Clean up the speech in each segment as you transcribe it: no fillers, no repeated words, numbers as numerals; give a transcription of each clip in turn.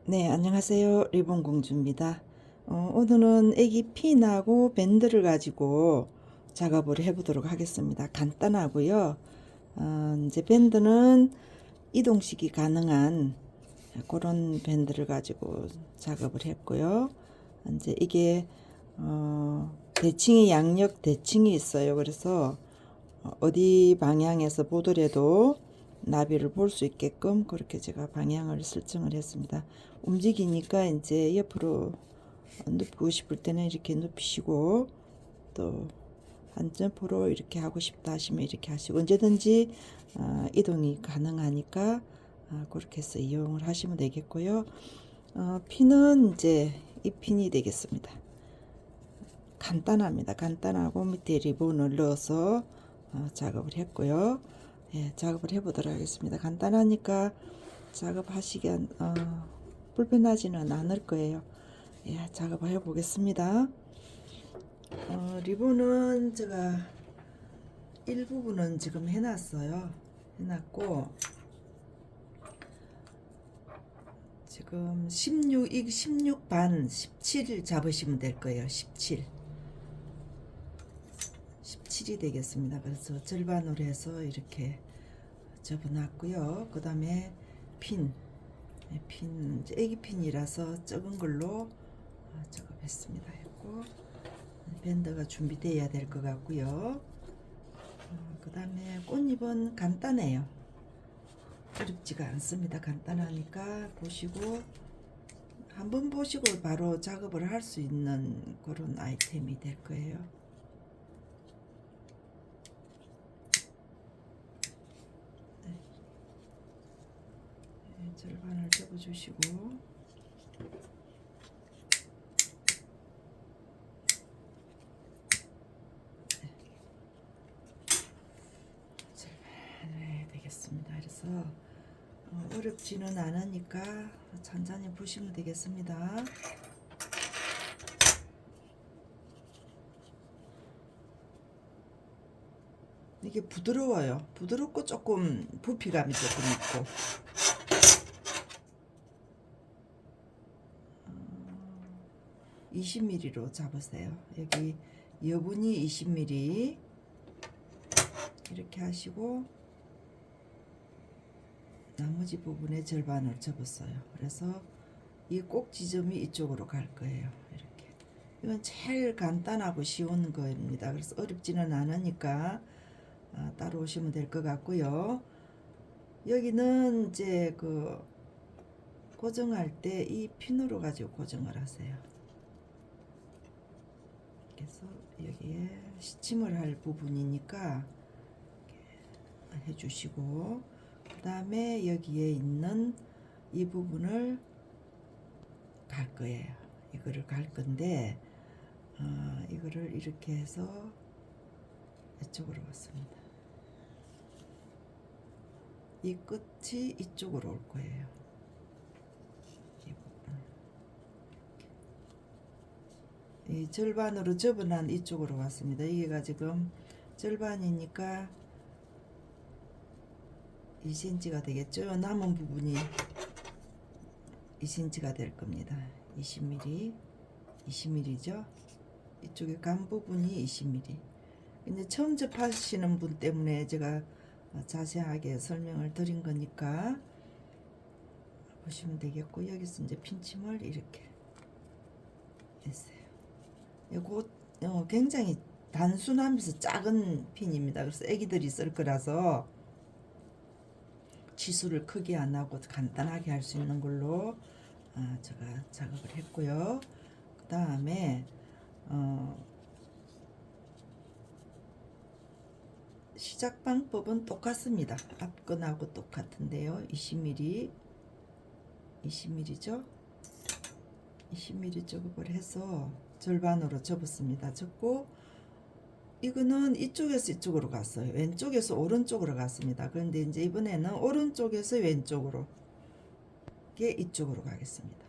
네, 안녕하세요. 리본공주입니다. 오늘은 애기 핀하고 밴드를 가지고 작업을 해보도록 하겠습니다. 간단하고요. 이제 밴드는 이동식이 가능한 그런 밴드를 가지고 작업을 했고요. 이제 이게 대칭이 양력 대칭이 있어요. 그래서 어디 방향에서 보더라도 나비를 볼 수 있게끔 그렇게 제가 방향을 설정을 했습니다. 움직이니까 이제 옆으로 눕히고 싶을 때는 이렇게 눕히시고, 또 한 점프로 이렇게 하고 싶다 하시면 이렇게 하시고, 언제든지 이동이 가능하니까 그렇게 해서 이용을 하시면 되겠고요. 핀은 이제 이 핀이 되겠습니다. 간단합니다. 간단하고 밑에 리본을 넣어서 작업을 했고요. 예, 작업을 해보도록 하겠습니다. 간단하니까 작업하시기 불편하지는 않을 거예요. 예, 작업을 해보겠습니다. 리본은 제가 일부분은 지금 해놨어요. 해놨고 지금 16 반 17 잡으시면 될 거예요. 17이 되겠습니다. 그래서 절반으로 해서 이렇게 접어놨고요. 그 다음에 핀 애기 핀이라서 적은 걸로 작업했습니다. 했고 밴드가 준비되어야 될 것 같고요. 그 다음에 꽃잎은 간단해요. 어렵지가 않습니다. 간단하니까 보시고 한번 보시고 바로 작업을 할 수 있는 그런 아이템이 될 거예요. 네, 절반을 접어주시고 절반을 되겠습니다. 그래서 어렵지는 않으니까 천천히 보시면 되겠습니다. 이게 부드러워요. 부드럽고 조금 부피감이 조금 있고 20mm로 잡으세요. 여기 여분이 20mm 이렇게 하시고 나머지 부분의 절반을 접었어요. 그래서 이 꼭 지점이 이쪽으로 갈 거예요. 이렇게. 이건 제일 간단하고 쉬운 거입니다. 그래서 어렵지는 않으니까 따라오시면 될 것 같고요. 여기는 이제 그 고정할 때 이 핀으로 가지고 고정을 하세요. 그래서 여기에 시침을 할 부분이니까 해주시고, 그 다음에 여기에 있는 이 부분을 갈 거예요. 이거를 갈 건데 이거를 이렇게 해서 이쪽으로 왔습니다. 이 끝이 이쪽으로 올 거예요. 이 부분. 이 절반으로 접어난 이쪽으로 왔습니다. 이게가 지금 절반이니까 2cm가 되겠죠. 남은 부분이 2cm가 될 겁니다. 20mm죠. 이쪽에 간 부분이 20mm. 근데 처음 접하시는 분 때문에 제가 자세하게 설명을 드린 거니까 보시면 되겠고, 여기서 이제 핀침을 이렇게 했어요. 이거 굉장히 단순하면서 작은 핀입니다. 그래서 애기들이 쓸 거라서 치수를 크게 안 하고 간단하게 할 수 있는 걸로 제가 작업을 했고요. 그 다음에 시작 방법은 똑같습니다. 앞 건하고 똑같은데요. 20mm죠. 20mm 작업을 해서 절반으로 접었습니다. 접고 이거는 이쪽에서 이쪽으로 갔어요. 왼쪽에서 오른쪽으로 갔습니다. 그런데 이제 이번에는 오른쪽에서 왼쪽으로 이게 이쪽으로 가겠습니다.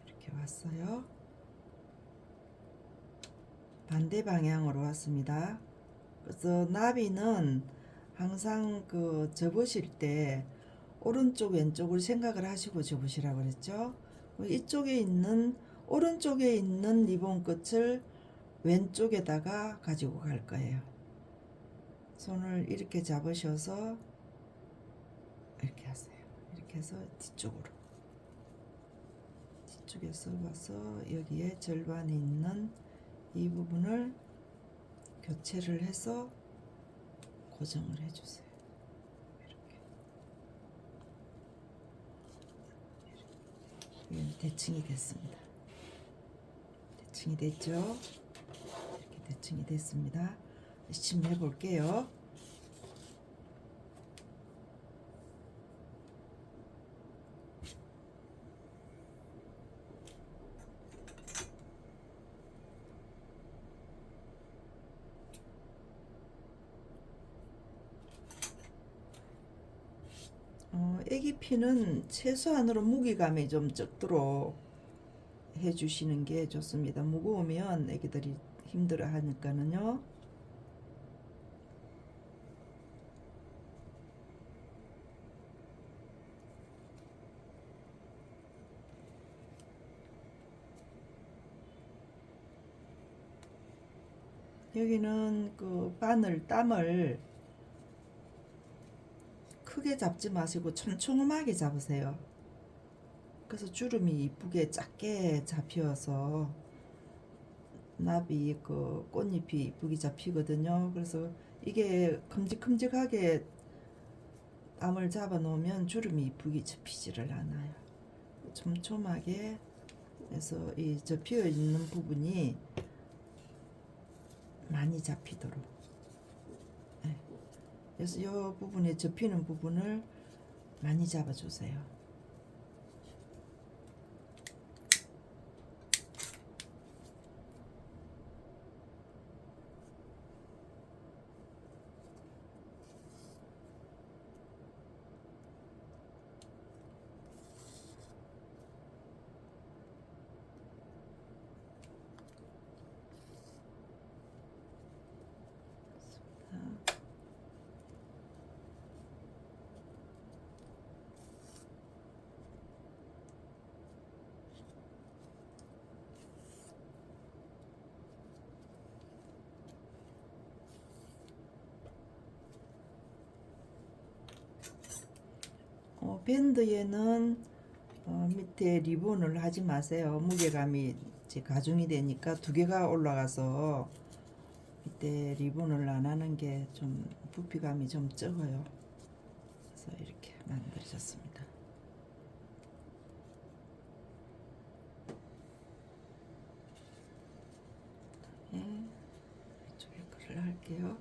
이렇게 왔어요. 반대 방향으로 왔습니다. 그래서 나비는 항상 그 접으실 때 오른쪽 왼쪽을 생각을 하시고 접으시라고 그랬죠. 이쪽에 있는 오른쪽에 있는 리본 끝을 왼쪽에다가 가지고 갈 거예요. 손을 이렇게 잡으셔서 이렇게 하세요. 이렇게 해서 뒤쪽에서 와서 여기에 절반이 있는 이 부분을 교체를 해서 고정을 해주세요. 이렇게 대칭이 됐습니다. 대칭이 됐죠? 이렇게 대칭이 됐습니다. 시침해 볼게요. 애기 피는 최소한으로 무게감이 좀 적도록 해주시는 게 좋습니다. 무거우면 애기들이 힘들어 하니까는요. 여기는 그 바늘 땀을 크게 잡지 마시고 촘촘하게 잡으세요. 그래서 주름이 이쁘게 작게 잡혀서 나비 그 꽃잎이 이쁘게 잡히거든요. 그래서 이게 큼직큼직하게 땀을 잡아 놓으면 주름이 이쁘게 접히지를 않아요. 촘촘하게 해서 이 접혀 있는 부분이 많이 잡히도록. 네. 그래서 이 부분에 접히는 부분을 많이 잡아주세요. 밴드에는 밑에 리본을 하지 마세요. 무게감이 이제 가중이 되니까 두 개가 올라가서 밑에 리본을 안 하는 게 좀 부피감이 좀 적어요. 그래서 이렇게 만들어졌습니다. 네, 이쪽에 거를 할게요.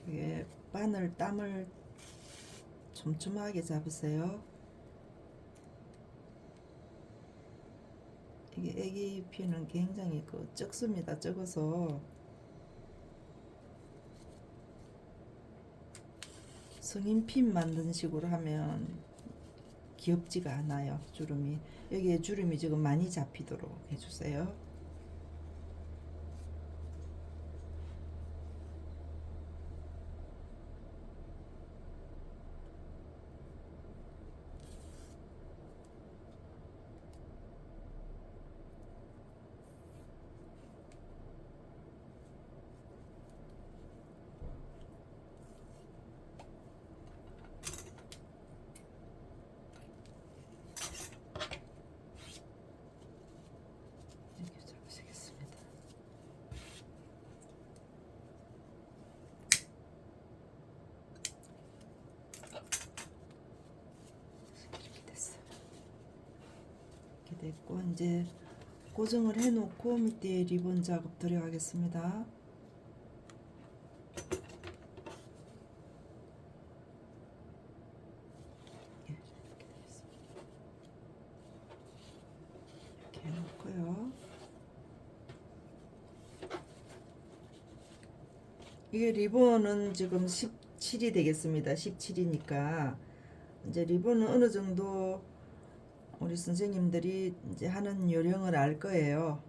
이게 바늘 땀을 촘촘하게 잡으세요. 이게 애기 피는 굉장히 적습니다. 적어서 성인 핀 만든 식으로 하면 귀엽지가 않아요. 주름이 여기에 주름이 지금 많이 잡히도록 해주세요. 이렇게 잡으시겠습니다. 이렇게 됐어요. 이렇게 됐고 이제 고정을 해놓고 밑에 리본 작업 들어가겠습니다. 이렇게 해놓고요. 이게 리본은 지금 17이 되겠습니다. 17이니까 이제 리본은 어느 정도 우리 선생님들이 이제 하는 요령을 알 거예요.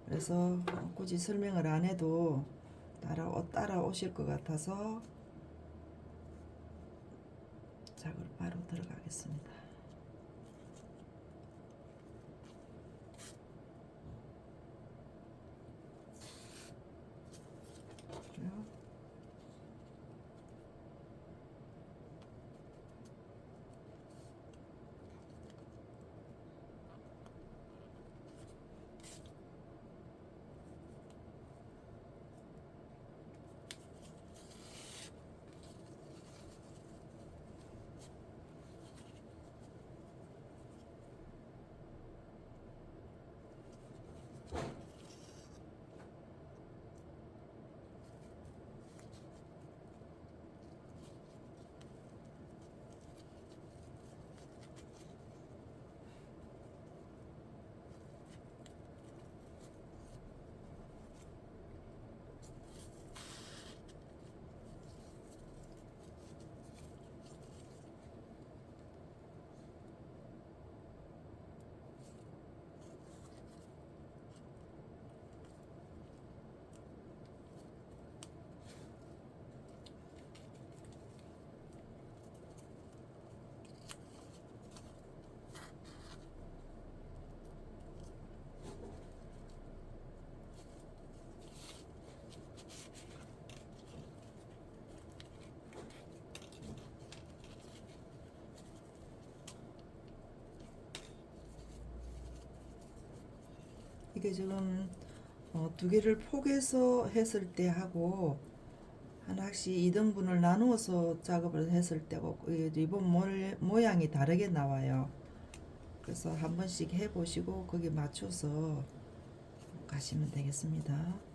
그래서 굳이 설명을 안 해도 따라오실 것 같아서 작업 바로 들어가겠습니다. 이게 지금 두 개를 포개서 했을 때 하고 하나씩 2등분을 나누어서 작업을 했을 때고 리본 모양이 다르게 나와요. 그래서 한 번씩 해보시고 거기에 맞춰서 가시면 되겠습니다.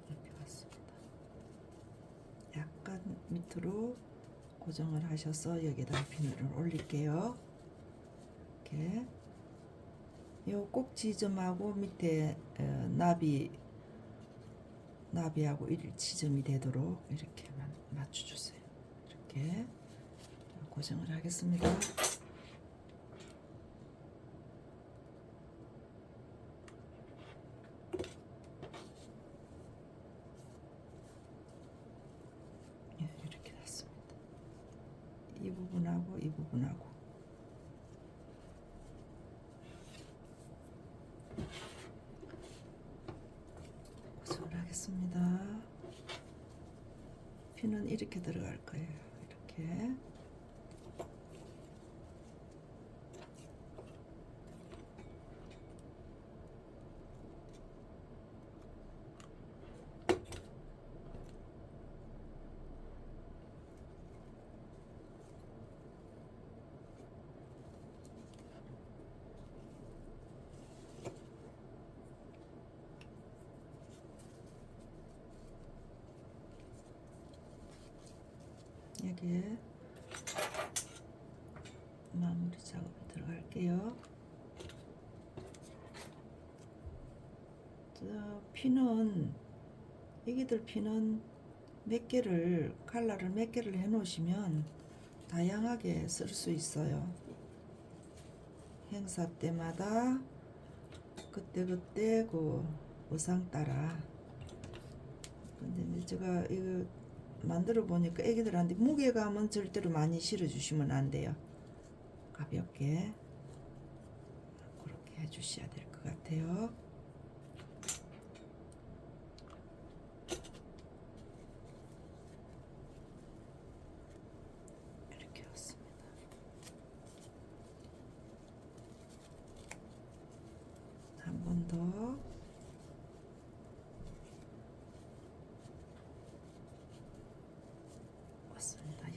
이렇게 왔습니다. 약간 밑으로 고정을 하셔서 여기다 비늘을 올릴게요. 이렇게 요 꼭 지점하고 밑에 나비하고 일치점이 되도록 이렇게만 맞춰주세요. 이렇게 고정을 하겠습니다. 이렇게 났습니다. 이 부분하고 이 부분하고 고정을 하겠습니다. 피는 이렇게 들어갈 거예요. 이렇게 여기에 마무리 작업에 들어갈게요. 피는 애기들 피는 몇 개를 컬러를 몇 개를 해 놓으시면 다양하게 쓸 수 있어요. 행사 때마다 그때 그 의상 따라. 근데 제가 이거 만들어 보니까 애기들한테 무게감은 절대로 많이 실어 주시면 안 돼요. 가볍게 그렇게 해 주셔야 될 것 같아요.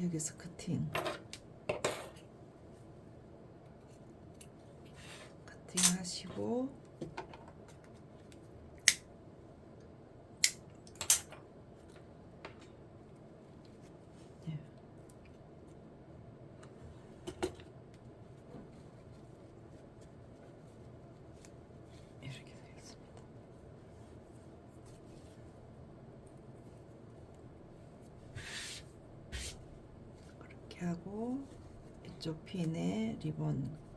여기서 커팅 하시고 예. 이렇게 되겠습니다. 그렇게 하고 이쪽 핀에 리본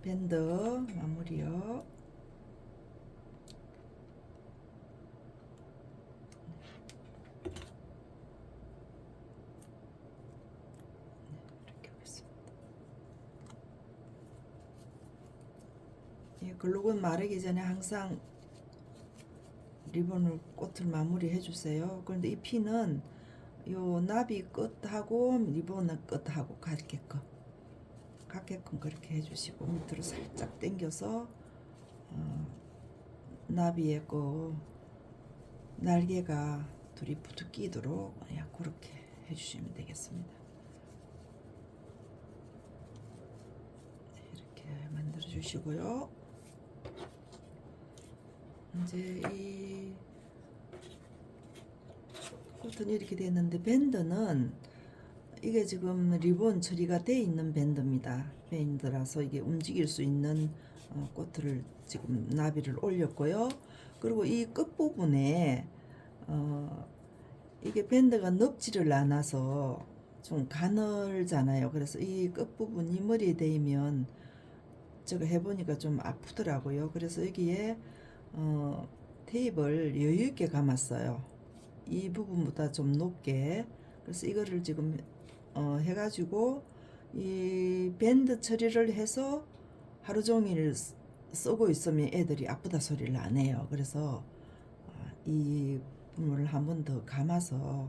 밴드 마무리요. 이렇게 하겠습니다. 이 글루건 마르기 전에 항상 리본을 꽃을 마무리 해주세요. 그런데 이 핀은 요 나비 끝하고 리본 끝하고 같게끔 그렇게 해주시고 밑으로 살짝 당겨서 나비의 그 날개가 둘이 붙어 끼도록 그렇게 해주시면 되겠습니다. 이렇게 만들어 주시고요. 이제 이 꽃은 이렇게 됐는데 밴드는 이게 지금 리본 처리가 돼 있는 밴드입니다. 밴드라서 이게 움직일 수 있는 꽃을 지금 나비를 올렸고요. 그리고 이 끝부분에 이게 밴드가 넓지를 않아서 좀 가늘잖아요. 그래서 이 끝부분이 머리에 대면 제가 해보니까 좀 아프더라고요. 그래서 여기에 테이프를 여유있게 감았어요. 이 부분보다 좀 높게. 그래서 이거를 지금 해가지고 이 밴드 처리를 해서 하루 종일 쓰고 있으면 애들이 아프다 소리를 안 해요. 그래서 이 부분을 한 번 더 감아서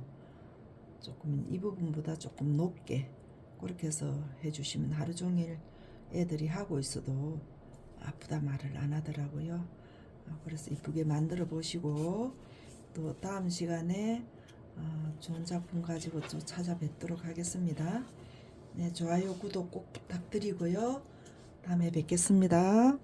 조금 이 부분보다 조금 높게 그렇게 해서 해주시면 하루 종일 애들이 하고 있어도 아프다 말을 안 하더라고요. 그래서 이쁘게 만들어 보시고 또 다음 시간에 좋은 작품 가지고 또 찾아뵙도록 하겠습니다. 네, 좋아요, 구독 꼭 부탁드리고요. 다음에 뵙겠습니다.